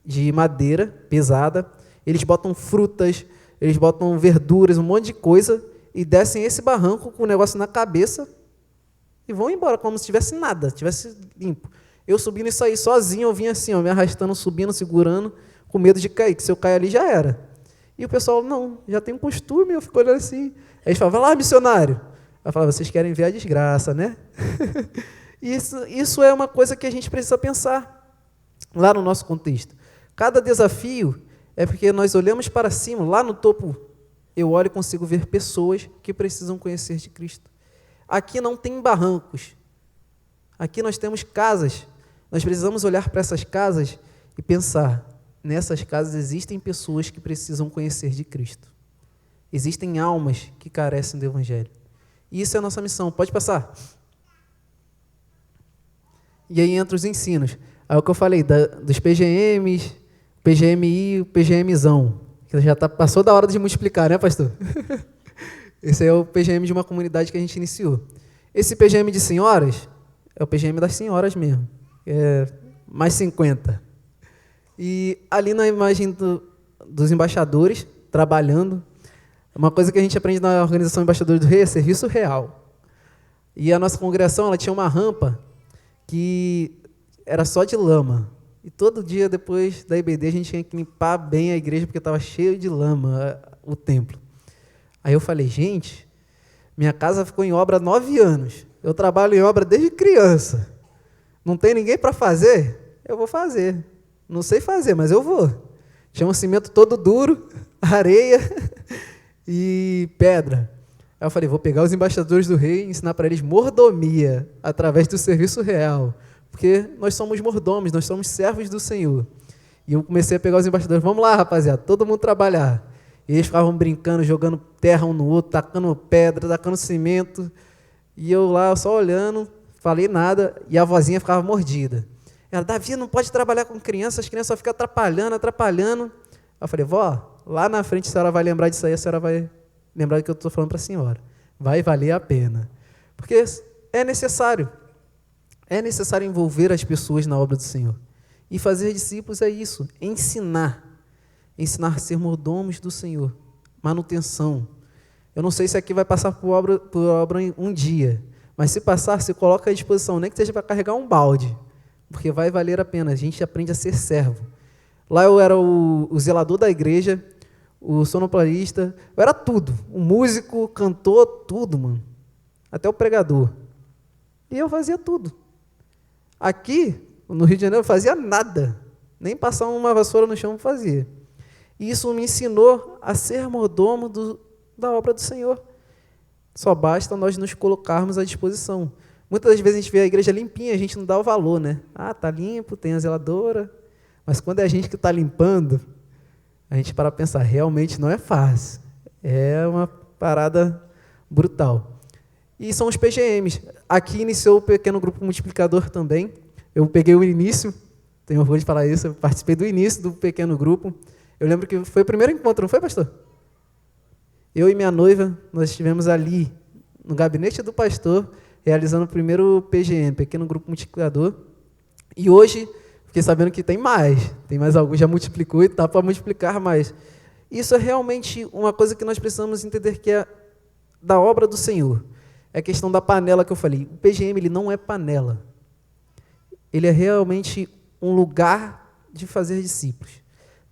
de madeira pesada. Eles botam frutas, eles botam verduras, um monte de coisa, e descem esse barranco com o negócio na cabeça e vão embora, como se tivesse nada, tivesse limpo. Eu subindo isso aí sozinho, eu vinha assim, ó, me arrastando, subindo, segurando, com medo de cair, que se eu cair ali já era. E o pessoal, não, já tem um costume, eu fico olhando assim. Aí eles falavam, vai lá, missionário. Eu falava, vocês querem ver a desgraça, né? Isso é uma coisa que a gente precisa pensar lá no nosso contexto. Cada desafio é porque nós olhamos para cima, lá no topo, eu olho e consigo ver pessoas que precisam conhecer de Cristo. Aqui não tem barrancos. Aqui nós temos casas. Nós precisamos olhar para essas casas e pensar, nessas casas existem pessoas que precisam conhecer de Cristo. Existem almas que carecem do Evangelho. E isso é a nossa missão. Pode passar. E aí entra os ensinos. Aí o que eu falei, dos PGMs, PGMI, o PGMzão. Que já passou da hora de multiplicar, né, pastor? Esse é o PGM de uma comunidade que a gente iniciou. Esse PGM de senhoras é o PGM das senhoras mesmo. É mais 50. E ali na imagem dos embaixadores, trabalhando, uma coisa que a gente aprende na Organização Embaixadores do Rei é serviço real. E a nossa congregação, ela tinha uma rampa que era só de lama. E todo dia, depois da IBD, a gente tinha que limpar bem a igreja, porque estava cheio de lama o templo. Aí eu falei, gente, minha casa ficou em obra há 9 anos. Eu trabalho em obra desde criança. Não tem ninguém para fazer? Eu vou fazer. Não sei fazer, mas eu vou. Tinha um cimento todo duro, areia e pedra. Aí eu falei, vou pegar os embaixadores do rei e ensinar para eles mordomia através do serviço real. Porque nós somos mordomos, nós somos servos do Senhor. E eu comecei a pegar os embaixadores, vamos lá, rapaziada, todo mundo trabalhar. E eles ficavam brincando, jogando terra um no outro, tacando pedra, tacando cimento. E eu lá só olhando, falei nada, e a vozinha ficava mordida. Ela, Davi, não pode trabalhar com crianças, as crianças só ficam atrapalhando. Eu falei, vó, lá na frente a senhora vai lembrar disso aí, a senhora vai lembrar do que eu estou falando para a senhora. Vai valer a pena. Porque é necessário envolver as pessoas na obra do Senhor. E fazer discípulos é isso, ensinar a ser mordomos do Senhor, manutenção. Eu não sei se aqui vai passar por obra um dia, Mas se passar, se coloca à disposição, nem que seja para carregar um balde, porque vai valer a pena, a gente aprende a ser servo. Lá eu era o zelador da igreja, o sonoplarista, eu era tudo, o músico, cantor, tudo, mano. Até o pregador. E eu fazia tudo. Aqui, no Rio de Janeiro, eu fazia nada. Nem passar uma vassoura no chão eu fazia. E isso me ensinou a ser mordomo da obra do Senhor. Só basta nós nos colocarmos à disposição. Muitas das vezes a gente vê a igreja limpinha, a gente não dá o valor, né? Ah, tá limpo, tem a zeladora. Mas quando é a gente que está limpando, a gente para pensar, realmente não é fácil. É uma parada brutal. E são os PGMs. Aqui iniciou o pequeno grupo multiplicador também. Eu peguei o início, tenho orgulho de falar isso, eu participei do início do pequeno grupo. Eu lembro que foi o primeiro encontro, não foi, pastor? Eu e minha noiva, nós estivemos ali, no gabinete do pastor, realizando o primeiro PGM, pequeno grupo multiplicador. E hoje, fiquei sabendo que tem mais alguns, já multiplicou e está para multiplicar mais. Isso é realmente uma coisa que nós precisamos entender que é da obra do Senhor. É a questão da panela que eu falei. O PGM ele não é panela. Ele é realmente um lugar de fazer discípulos.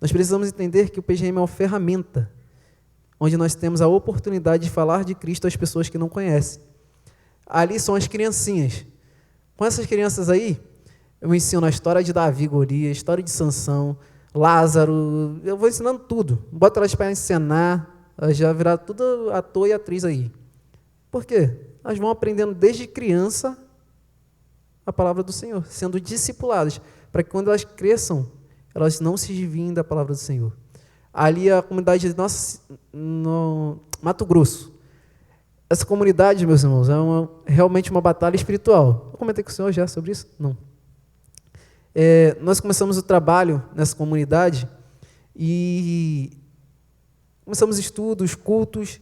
Nós precisamos entender que o PGM é uma ferramenta, onde nós temos a oportunidade de falar de Cristo às pessoas que não conhecem. Ali são as criancinhas. Com essas crianças aí, eu ensino a história de Davi e Golias, a história de Sansão, Lázaro, eu vou ensinando tudo. Boto elas para encenar, elas já viraram tudo ator e atriz aí. Por quê? Elas vão aprendendo desde criança a palavra do Senhor, sendo discipuladas, para que quando elas cresçam, elas não se desviem da palavra do Senhor. Ali a comunidade no Mato Grosso. Essa comunidade, meus irmãos, é realmente uma batalha espiritual. Eu comentei com o senhor já sobre isso? Não. Nós começamos o trabalho nessa comunidade e começamos estudos, cultos,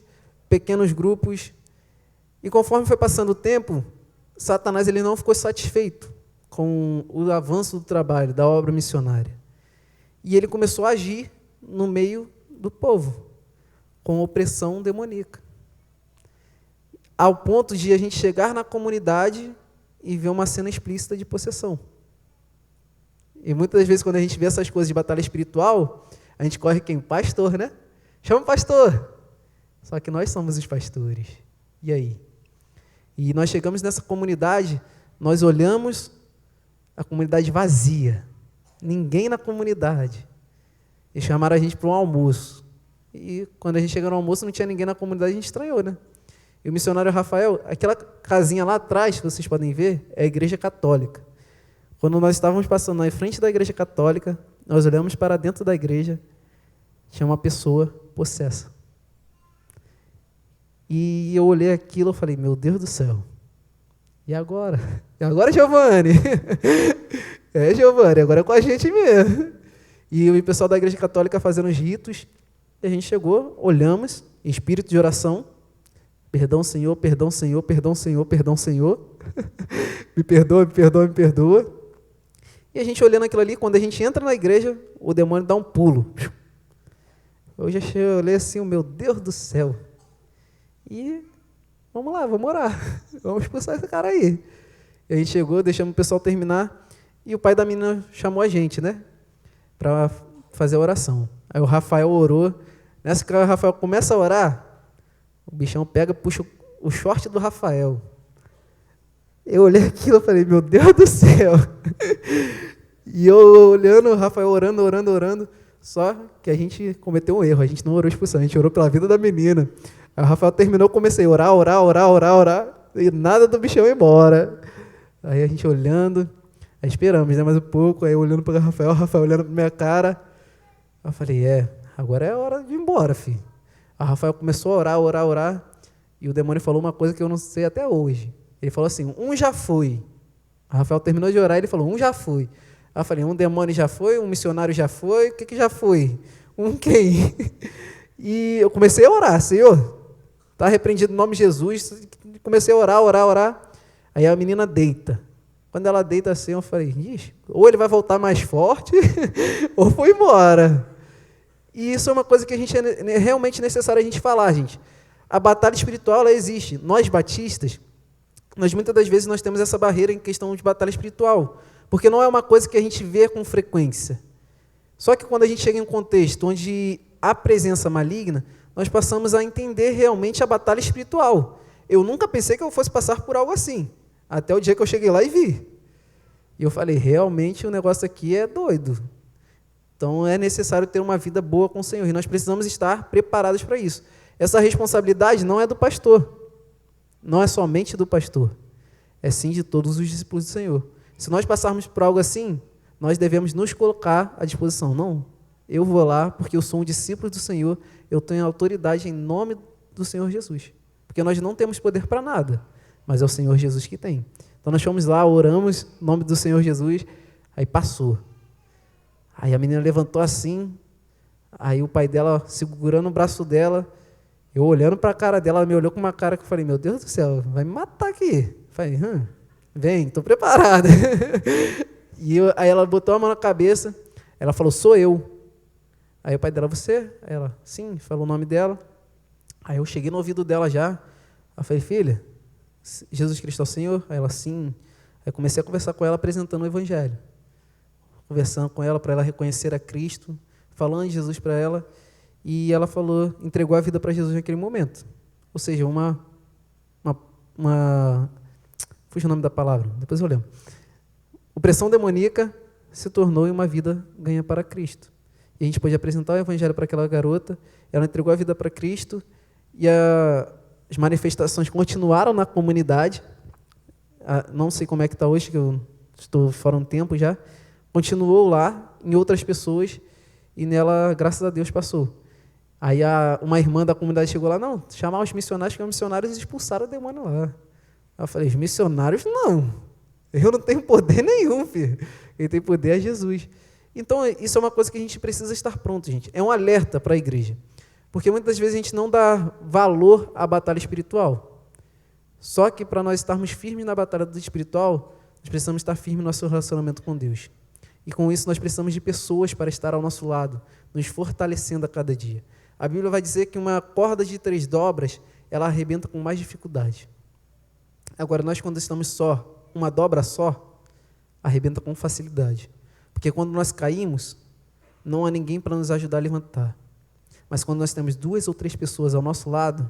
pequenos grupos. E conforme foi passando o tempo, Satanás ele não ficou satisfeito com o avanço do trabalho, da obra missionária. E ele começou a agir no meio do povo, com opressão demoníaca. Ao ponto de a gente chegar na comunidade e ver uma cena explícita de possessão. E muitas das vezes, quando a gente vê essas coisas de batalha espiritual, a gente corre quem? Pastor, né? Chama o pastor. Só que nós somos os pastores. E aí? E nós chegamos nessa comunidade, nós olhamos a comunidade vazia. Ninguém na comunidade. E chamaram a gente para um almoço. E quando a gente chegou no almoço, não tinha ninguém na comunidade, a gente estranhou, né? E o missionário Rafael, aquela casinha lá atrás, que vocês podem ver, é a igreja católica. Quando nós estávamos passando na frente da igreja católica, nós olhamos para dentro da igreja, tinha uma pessoa possessa. E eu olhei aquilo e falei, meu Deus do céu, e agora? E agora, Giovanni? Giovanni, agora é com a gente mesmo. E o pessoal da igreja católica fazendo os ritos, e a gente chegou, olhamos, em espírito de oração, perdão, Senhor, perdão, Senhor, perdão, Senhor, perdão, Senhor, me perdoa, me perdoa, me perdoa. E a gente olhando aquilo ali, quando a gente entra na igreja, o demônio dá um pulo. Eu já olhei assim, meu Deus do céu. E vamos lá, vamos orar. Vamos expulsar esse cara aí. E a gente chegou, deixamos o pessoal terminar, e o pai da menina chamou a gente, né? Para fazer a oração. Aí o Rafael orou. Nessa que o Rafael começa a orar, o bichão pega, puxa o short do Rafael. Eu olhei aquilo e falei, meu Deus do céu. E eu olhando, o Rafael orando, orando, orando. Só que a gente cometeu um erro, a gente não orou expulsão, a gente orou pela vida da menina. Aí o Rafael terminou, comecei a orar, orar, orar, orar, orar, e nada do bichão ir embora. Aí a gente olhando, aí esperamos, né, mais um pouco, aí eu olhando para o Rafael olhando para minha cara. Eu falei, agora é hora de ir embora, filho. Aí o Rafael começou a orar, orar, orar, e o demônio falou uma coisa que eu não sei até hoje. Ele falou assim, um já foi. O Rafael terminou de orar e ele falou, um já foi. Aí eu falei, um demônio já foi, um missionário já foi, o que já foi? Um quem? E eu comecei a orar, Senhor, está repreendido no nome de Jesus. Comecei a orar, orar, orar. Aí a menina deita. Quando ela deita assim, eu falei, ixi, ou ele vai voltar mais forte, ou foi embora. E isso é uma coisa que a gente é realmente necessário a gente falar, gente. A batalha espiritual, ela existe. Nós, batistas, Mas muitas das vezes nós temos essa barreira em questão de batalha espiritual, porque não é uma coisa que a gente vê com frequência. Só que quando a gente chega em um contexto onde há presença maligna, nós passamos a entender realmente a batalha espiritual. Eu nunca pensei que eu fosse passar por algo assim, até o dia que eu cheguei lá e vi. E eu falei, realmente o negócio aqui é doido. Então é necessário ter uma vida boa com o Senhor, e nós precisamos estar preparados para isso. Essa responsabilidade não é do pastor, não é somente do pastor, é sim de todos os discípulos do Senhor. Se nós passarmos por algo assim, nós devemos nos colocar à disposição. Não, eu vou lá porque eu sou um discípulo do Senhor, eu tenho autoridade em nome do Senhor Jesus. Porque nós não temos poder para nada, mas é o Senhor Jesus que tem. Então nós fomos lá, oramos em nome do Senhor Jesus, aí passou. Aí a menina levantou assim, aí o pai dela segurando o braço dela, eu olhando para a cara dela, ela me olhou com uma cara que eu falei, meu Deus do céu, vai me matar aqui. Eu falei, vem, estou preparada. Aí ela botou a mão na cabeça, ela falou, sou eu. Aí o pai dela, você? Aí ela, sim, falou o nome dela. Aí eu cheguei no ouvido dela já, eu falei, filha, Jesus Cristo é o Senhor? Aí ela, sim. Aí comecei a conversar com ela, apresentando o Evangelho. Conversando com ela, para ela reconhecer a Cristo, falando de Jesus para ela, e ela falou, entregou a vida para Jesus naquele momento. Ou seja, fugiu o nome da palavra, depois eu lembro. Opressão demoníaca se tornou em uma vida ganha para Cristo. E a gente pôde apresentar o Evangelho para aquela garota, ela entregou a vida para Cristo, e as manifestações continuaram na comunidade. Não sei como é que está hoje, que eu estou fora um tempo já. Continuou lá, em outras pessoas, e nela, graças a Deus, passou. Aí uma irmã da comunidade chegou lá, não, chamar os missionários, que os missionários expulsaram o demônio lá. Eu falei, os missionários não, eu não tenho poder nenhum, filho. Quem tem poder é Jesus. Então, isso é uma coisa que a gente precisa estar pronto, gente. É um alerta para a igreja. Porque muitas vezes a gente não dá valor à batalha espiritual. Só que para nós estarmos firmes na batalha do espiritual, nós precisamos estar firmes no nosso relacionamento com Deus. E com isso nós precisamos de pessoas para estar ao nosso lado, nos fortalecendo a cada dia. A Bíblia vai dizer que uma corda de 3 dobras, ela arrebenta com mais dificuldade. Agora, nós quando estamos só, uma dobra só, arrebenta com facilidade. Porque quando nós caímos, não há ninguém para nos ajudar a levantar. Mas quando nós temos 2 ou 3 pessoas ao nosso lado,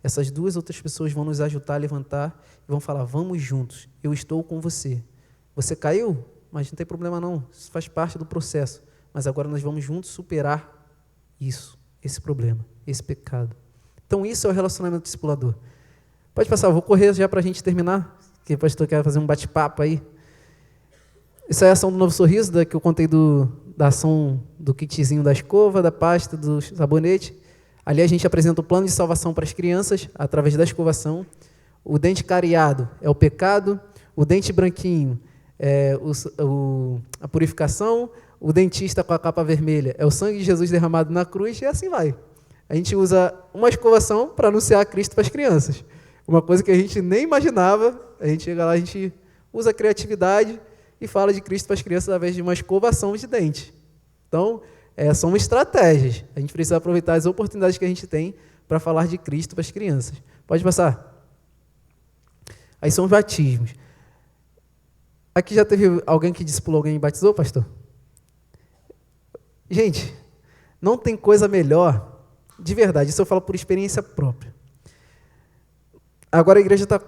essas 2 ou 3 pessoas vão nos ajudar a levantar e vão falar, vamos juntos, eu estou com você. Você caiu? Mas não tem problema não, isso faz parte do processo. Mas agora nós vamos juntos superar isso, esse problema, esse pecado. Então isso é o relacionamento discipulador. Pode passar, eu vou correr já para a gente terminar, que o pastor quer fazer um bate-papo aí. Isso é a ação do Novo Sorriso, que eu contei da ação do kitzinho da escova, da pasta, do sabonete. Ali a gente apresenta o plano de salvação para as crianças, através da escovação. O dente cariado é o pecado, o dente branquinho é a purificação, o dentista com a capa vermelha é o sangue de Jesus derramado na cruz, e assim vai. A gente usa uma escovação para anunciar Cristo para as crianças. Uma coisa que a gente nem imaginava, a gente chega lá, a gente usa a criatividade e fala de Cristo para as crianças através de uma escovação de dente. Então, são estratégias. A gente precisa aproveitar as oportunidades que a gente tem para falar de Cristo para as crianças. Pode passar. Aí são os batismos. Aqui já teve alguém que discipulou alguém e batizou, pastor? Gente, não tem coisa melhor, de verdade, isso eu falo por experiência própria. Agora a igreja está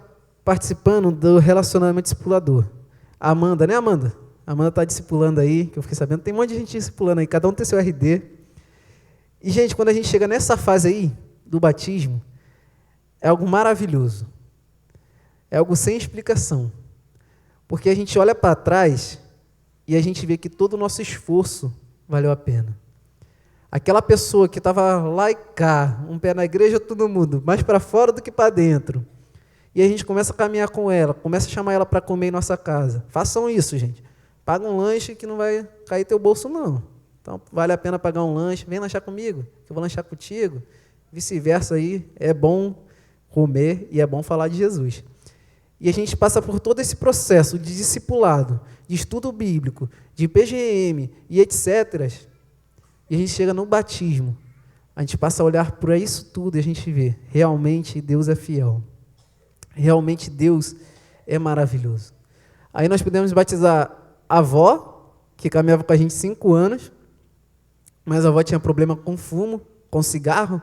participando do relacionamento discipulador. A Amanda, né, Amanda? A Amanda está discipulando aí, que eu fiquei sabendo, tem um monte de gente discipulando aí, cada um tem seu RD. E, gente, quando a gente chega nessa fase aí, do batismo, é algo maravilhoso. É algo sem explicação. Porque a gente olha para trás e a gente vê que todo o nosso esforço valeu a pena. Aquela pessoa que estava lá e cá, um pé na igreja, todo mundo, mais para fora do que para dentro. E a gente começa a caminhar com ela, começa a chamar ela para comer em nossa casa. Façam isso, gente. Paga um lanche que não vai cair teu bolso, não. Então, vale a pena pagar um lanche. Vem lanchar comigo, que eu vou lanchar contigo. Vice-versa aí, é bom comer e é bom falar de Jesus. E a gente passa por todo esse processo de discipulado, de estudo bíblico, de PGM e etc. E a gente chega no batismo. A gente passa a olhar para isso tudo e a gente vê, realmente Deus é fiel. Realmente Deus, é maravilhoso. Aí nós pudemos batizar a avó, que caminhava com a gente 5 anos, mas a avó tinha problema com fumo, com cigarro,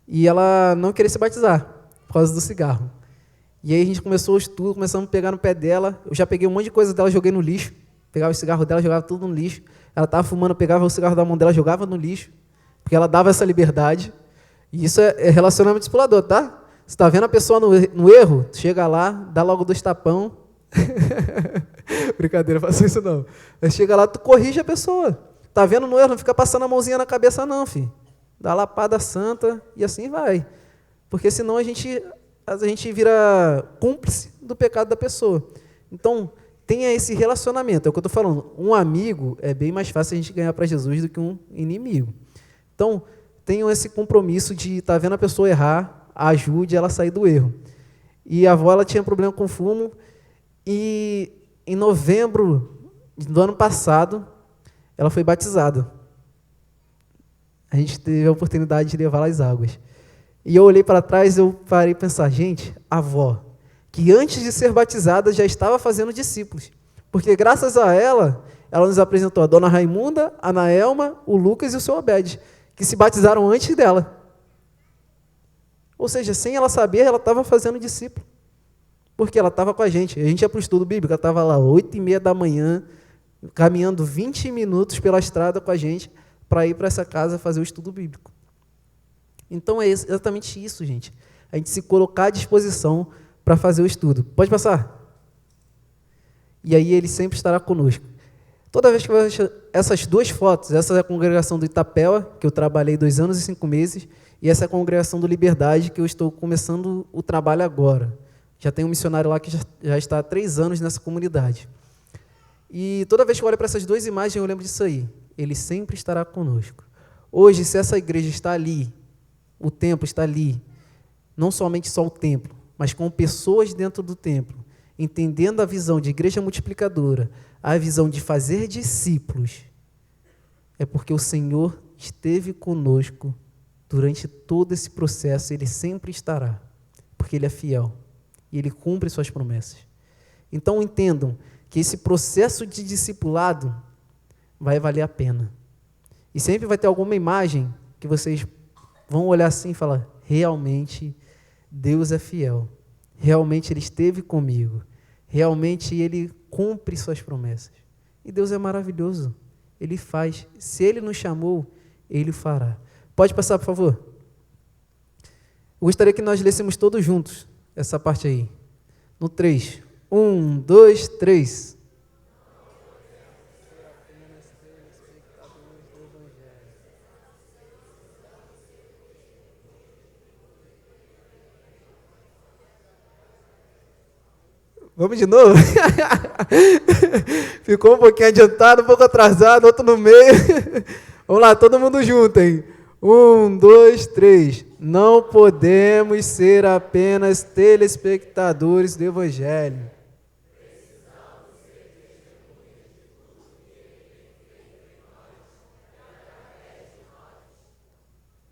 e ela não queria se batizar por causa do cigarro. E aí a gente começou o estudo, começamos a pegar no pé dela. Eu já peguei um monte de coisa dela, joguei no lixo. Pegava o cigarro dela, jogava tudo no lixo. Ela estava fumando, pegava o cigarro da mão dela, jogava no lixo, porque ela dava essa liberdade. E isso é relacionamento discipulador, tá? Você está vendo a pessoa no erro, chega lá, dá logo 2 tapão. Brincadeira, faça isso não. Mas chega lá, tu corrige a pessoa. Tá vendo no erro, não fica passando a mãozinha na cabeça não, filho. Dá lapada santa e assim vai. Porque senão a gente vira cúmplice do pecado da pessoa. Então, tenha esse relacionamento. É o que eu estou falando. Um amigo é bem mais fácil a gente ganhar para Jesus do que um inimigo. Então, tenham esse compromisso de estar vendo a pessoa errar, ajude ela a sair do erro. E a avó ela tinha problema com fumo e em novembro do ano passado ela foi batizada. A gente teve a oportunidade de levá-la às águas. E eu olhei para trás e eu parei a pensar, gente, a avó, que antes de ser batizada já estava fazendo discípulos. Porque graças a ela nos apresentou a dona Raimunda, a Naelma, o Lucas e o seu Obed, que se batizaram antes dela. Ou seja, sem ela saber, ela estava fazendo discípulo. Porque ela estava com a gente. A gente ia para o estudo bíblico, ela estava lá 8h30 da manhã, caminhando 20 minutos pela estrada com a gente, para ir para essa casa fazer o estudo bíblico. Então é exatamente isso, gente. A gente se colocar à disposição para fazer o estudo. Pode passar? E aí ele sempre estará conosco. Toda vez que eu vejo essas 2 fotos, essa é a congregação do Itapeva, que eu trabalhei 2 anos e 5 meses, e essa é a congregação do Liberdade, que eu estou começando o trabalho agora. Já tem um missionário lá que já está há 3 anos nessa comunidade. E toda vez que eu olho para essas 2 imagens, eu lembro disso aí. Ele sempre estará conosco. Hoje, se essa igreja está ali, o templo está ali, não somente só o templo, mas com pessoas dentro do templo, entendendo a visão de igreja multiplicadora, a visão de fazer discípulos, é porque o Senhor esteve conosco durante todo esse processo, Ele sempre estará, porque Ele é fiel e Ele cumpre suas promessas. Então entendam que esse processo de discipulado vai valer a pena. E sempre vai ter alguma imagem que vocês vão olhar assim e falar, realmente Deus é fiel, realmente Ele esteve comigo, realmente Ele cumpre suas promessas. E Deus é maravilhoso, Ele faz. Se Ele nos chamou, Ele fará. Pode passar, por favor? Eu gostaria que nós lêssemos todos juntos essa parte aí. No 3. 1, 2, 3. Vamos de novo? Ficou um pouquinho adiantado, um pouco atrasado, outro no meio. Vamos lá, todo mundo junto, hein? 1, 2, 3. Não podemos ser apenas telespectadores do Evangelho.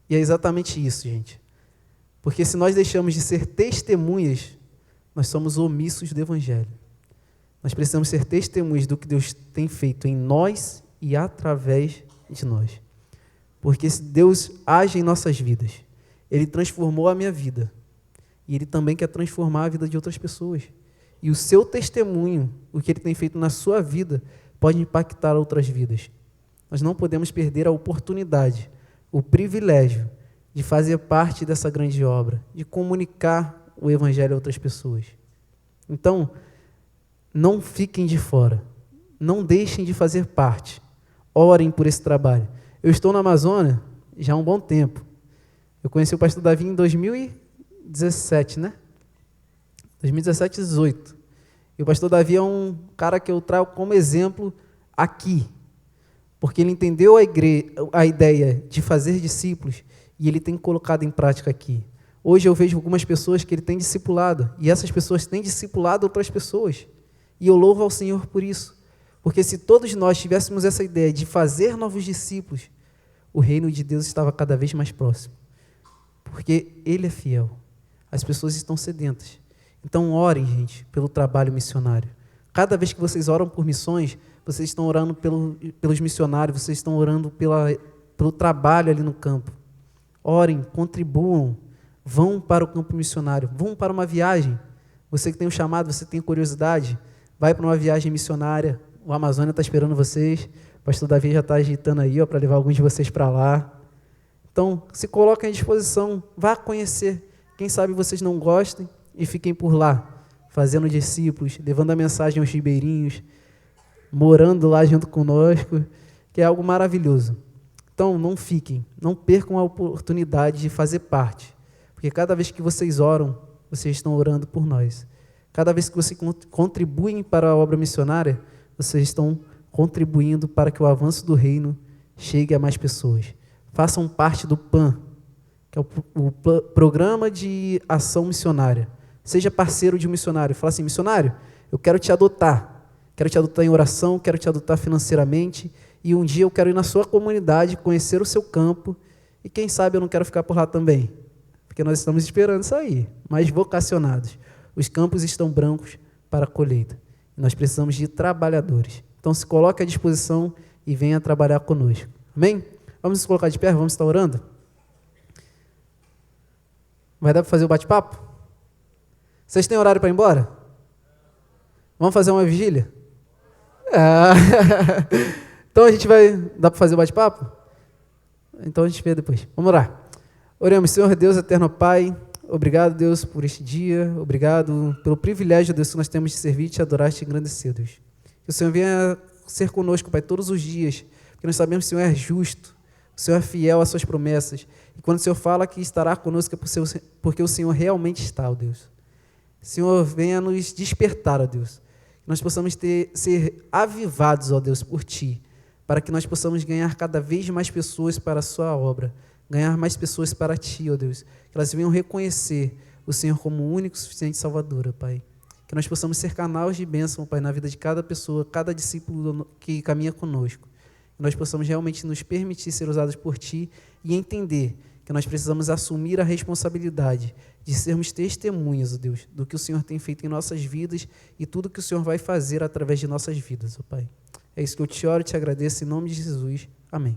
E é exatamente isso, gente. Porque se nós deixamos de ser testemunhas, nós somos omissos do Evangelho. Nós precisamos ser testemunhas do que Deus tem feito em nós e através de nós. Porque se Deus age em nossas vidas, Ele transformou a minha vida. E Ele também quer transformar a vida de outras pessoas. E o seu testemunho, o que Ele tem feito na sua vida, pode impactar outras vidas. Nós não podemos perder a oportunidade, o privilégio de fazer parte dessa grande obra, de comunicar o Evangelho a outras pessoas. Então, não fiquem de fora, não deixem de fazer parte, orem por esse trabalho. Eu estou na Amazônia já há um bom tempo. Eu conheci o pastor Davi em 2017, né? 2017, 2018. E o pastor Davi é um cara que eu trago como exemplo aqui, porque ele entendeu a ideia de fazer discípulos e ele tem colocado em prática aqui. Hoje eu vejo algumas pessoas que ele tem discipulado, e essas pessoas têm discipulado outras pessoas. E eu louvo ao Senhor por isso. Porque se todos nós tivéssemos essa ideia de fazer novos discípulos, o reino de Deus estava cada vez mais próximo. Porque Ele é fiel. As pessoas estão sedentas. Então orem, gente, pelo trabalho missionário. Cada vez que vocês oram por missões, vocês estão orando pelos missionários, vocês estão orando pelo trabalho ali no campo. Orem, contribuam, vão para o campo missionário, vão para uma viagem. Você que tem um chamado, você tem curiosidade, vai para uma viagem missionária. O Amazônia está esperando vocês. O pastor Davi já está agitando aí para levar alguns de vocês para lá. Então, se coloquem à disposição, vá conhecer. Quem sabe vocês não gostem e fiquem por lá, fazendo discípulos, levando a mensagem aos ribeirinhos, morando lá junto conosco, que é algo maravilhoso. Então, não fiquem, não percam a oportunidade de fazer parte, porque cada vez que vocês oram, vocês estão orando por nós. Cada vez que vocês contribuem para a obra missionária, vocês estão contribuindo para que o avanço do reino chegue a mais pessoas. Façam parte do PAN, que é o Programa de Ação Missionária. Seja parceiro de um missionário. Fala assim, missionário, eu quero te adotar. Quero te adotar em oração, quero te adotar financeiramente, e um dia eu quero ir na sua comunidade, conhecer o seu campo, e quem sabe eu não quero ficar por lá também, porque nós estamos esperando isso aí, mas vocacionados. Os campos estão brancos para a colheita. Nós precisamos de trabalhadores. Então se coloque à disposição e venha trabalhar conosco. Amém? Vamos nos colocar de pé, vamos estar orando? Vai dar para fazer o bate-papo? Vocês têm horário para ir embora? Vamos fazer uma vigília? Então a gente vai... Dá para fazer o bate-papo? Então a gente vê depois. Vamos orar. Oremos, Senhor Deus, eterno Pai, obrigado, Deus, por este dia, obrigado pelo privilégio, Deus, que nós temos de servir, te adorar, te engrandecer, Deus. Que o Senhor venha ser conosco, Pai, todos os dias, porque nós sabemos que o Senhor é justo, o Senhor é fiel às suas promessas, e quando o Senhor fala que estará conosco, é porque o Senhor realmente está, ó Deus. Senhor, venha nos despertar, ó Deus, que nós possamos ser avivados, ó Deus, por Ti, para que nós possamos ganhar cada vez mais pessoas para a Sua obra, ganhar mais pessoas para Ti, ó Deus, que elas venham reconhecer o Senhor como o único, suficiente Salvador, ó Pai. Que nós possamos ser canais de bênção, Pai, na vida de cada pessoa, cada discípulo que caminha conosco. Que nós possamos realmente nos permitir ser usados por Ti e entender que nós precisamos assumir a responsabilidade de sermos testemunhas, ó Deus, do que o Senhor tem feito em nossas vidas e tudo que o Senhor vai fazer através de nossas vidas, ó Pai. É isso que eu te oro e te agradeço em nome de Jesus. Amém.